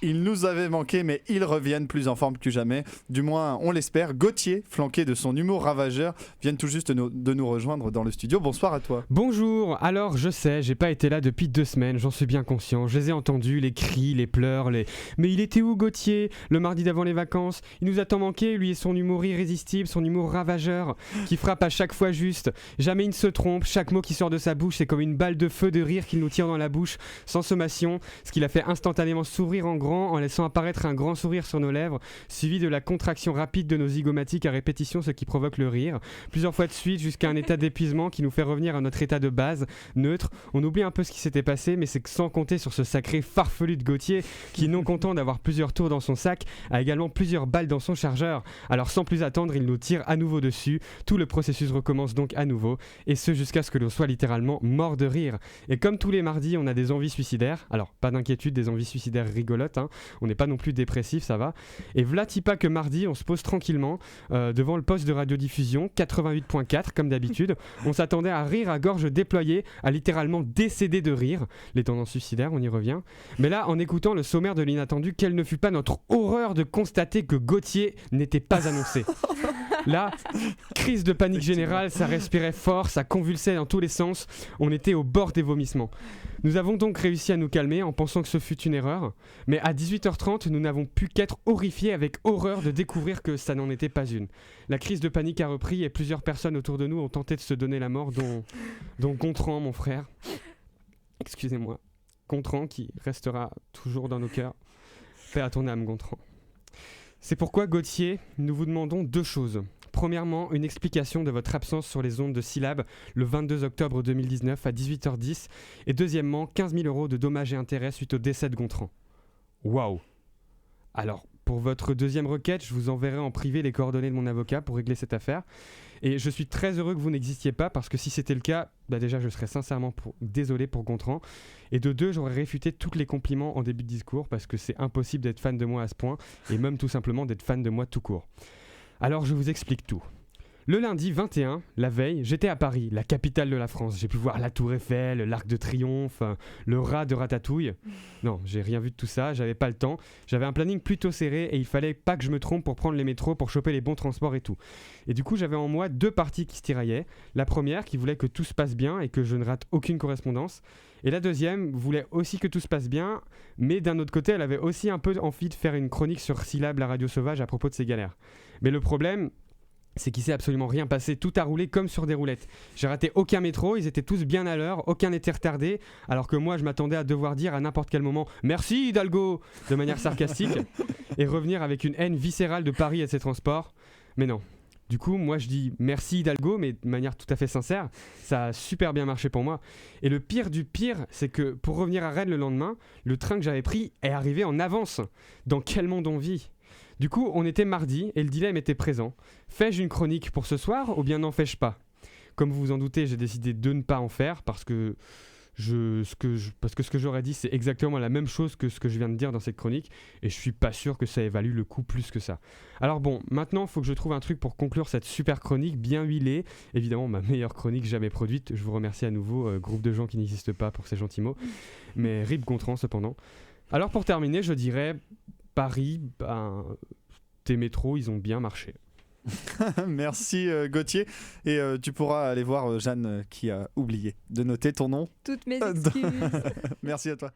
Ils nous avaient manqué, mais ils reviennent plus en forme que jamais. Du moins, on l'espère. Gauthier, flanqué de son humour ravageur, vient tout juste de nous rejoindre dans le studio. Bonsoir à toi. Bonjour, alors je sais, j'ai pas été là depuis 2 semaines, j'en suis bien conscient. Je les ai entendus, les cris, les pleurs, Mais il était où Gauthier, le mardi d'avant les vacances? Il nous a tant manqué, lui et son humour irrésistible, son humour ravageur, qui frappe à chaque fois juste. Jamais il ne se trompe, chaque mot qui sort de sa bouche, c'est comme une balle de feu de rire qu'il nous tire dans la bouche, sans sommation, ce qui l'a fait instantanément s'ouvrir en grand, en laissant apparaître un grand sourire sur nos lèvres, suivi de la contraction rapide de nos zygomatiques à répétition, ce qui provoque le rire, plusieurs fois de suite jusqu'à un état d'épuisement qui nous fait revenir à notre état de base, neutre. On oublie un peu ce qui s'était passé, mais c'est que sans compter sur ce sacré farfelu de Gauthier, qui non content d'avoir plusieurs tours dans son sac, a également plusieurs balles dans son chargeur. Alors sans plus attendre, il nous tire à nouveau dessus, tout le processus recommence donc à nouveau, et ce jusqu'à ce que l'on soit littéralement mort de rire. Et comme tous les mardis, on a des envies suicidaires, alors pas d'inquiétude, des envies suicidaires rigolotes, hein. On n'est pas non plus dépressif, ça va. Et v'là-t-il pas que mardi, on se pose tranquillement devant le poste de radiodiffusion 88.4 comme d'habitude. On s'attendait à rire à gorge déployée, à littéralement décéder de rire. Les tendances suicidaires, on y revient. Mais là, en écoutant le sommaire de l'inattendu, quelle ne fut pas notre horreur de constater que Gauthier n'était pas annoncé. Là, crise de panique générale, ça respirait fort, ça convulsait dans tous les sens. On était au bord des vomissements. Nous avons donc réussi à nous calmer en pensant que ce fut une erreur. Mais à 18h30, nous n'avons pu qu'être horrifiés avec horreur de découvrir que ça n'en était pas une. La crise de panique a repris et plusieurs personnes autour de nous ont tenté de se donner la mort, dont Gontran, mon frère. Excusez-moi. Gontran qui restera toujours dans nos cœurs. Paix à ton âme, Gontran. C'est pourquoi, Gauthier, nous vous demandons 2 choses. Premièrement, une explication de votre absence sur les ondes de Syllab le 22 octobre 2019 à 18h10. Et deuxièmement, 15 000 € de dommages et intérêts suite au décès de Gontran. Waouh! Alors, pour votre deuxième requête, je vous enverrai en privé les coordonnées de mon avocat pour régler cette affaire. Et je suis très heureux que vous n'existiez pas parce que si c'était le cas, déjà je serais sincèrement désolé pour Gontran. Et de 2, j'aurais réfuté tous les compliments en début de discours parce que c'est impossible d'être fan de moi à ce point et même tout simplement d'être fan de moi tout court. Alors je vous explique tout. Le lundi 21, la veille, j'étais à Paris, la capitale de la France. J'ai pu voir la Tour Eiffel, l'Arc de Triomphe, le rat de Ratatouille. Non, j'ai rien vu de tout ça, j'avais pas le temps. J'avais un planning plutôt serré et il fallait pas que je me trompe pour prendre les métros, pour choper les bons transports et tout. Et du coup, j'avais en moi 2 parties qui se tiraillaient. La première qui voulait que tout se passe bien et que je ne rate aucune correspondance. Et la deuxième voulait aussi que tout se passe bien, mais d'un autre côté, elle avait aussi un peu envie de faire une chronique sur Syllab, la radio sauvage, à propos de ses galères. Mais le problème, c'est qu'il s'est absolument rien passé, tout a roulé comme sur des roulettes. J'ai raté aucun métro, ils étaient tous bien à l'heure, aucun n'était retardé, alors que moi je m'attendais à devoir dire à n'importe quel moment « Merci Hidalgo !» de manière sarcastique, et revenir avec une haine viscérale de Paris et de ses transports. Mais non. Du coup, moi je dis merci Hidalgo, mais de manière tout à fait sincère, ça a super bien marché pour moi. Et le pire du pire, c'est que pour revenir à Rennes le lendemain, le train que j'avais pris est arrivé en avance. Dans quel monde on vit ? Du coup, on était mardi et le dilemme était présent. Fais-je une chronique pour ce soir ou bien n'en fais-je pas ? Comme vous vous en doutez, j'ai décidé de ne pas en faire parce que ce que j'aurais dit, c'est exactement la même chose que ce que je viens de dire dans cette chronique et je suis pas sûr que ça évalue le coup plus que ça. Alors bon, maintenant, il faut que je trouve un truc pour conclure cette super chronique bien huilée. Évidemment, ma meilleure chronique jamais produite. Je vous remercie à nouveau, groupe de gens qui n'existent pas pour ces gentils mots. Mais rip Gontran cependant. Alors pour terminer, je dirais Paris, tes métros, ils ont bien marché. Merci Gauthier. Et tu pourras aller voir Jeanne qui a oublié de noter ton nom. Toutes mes excuses. Merci à toi.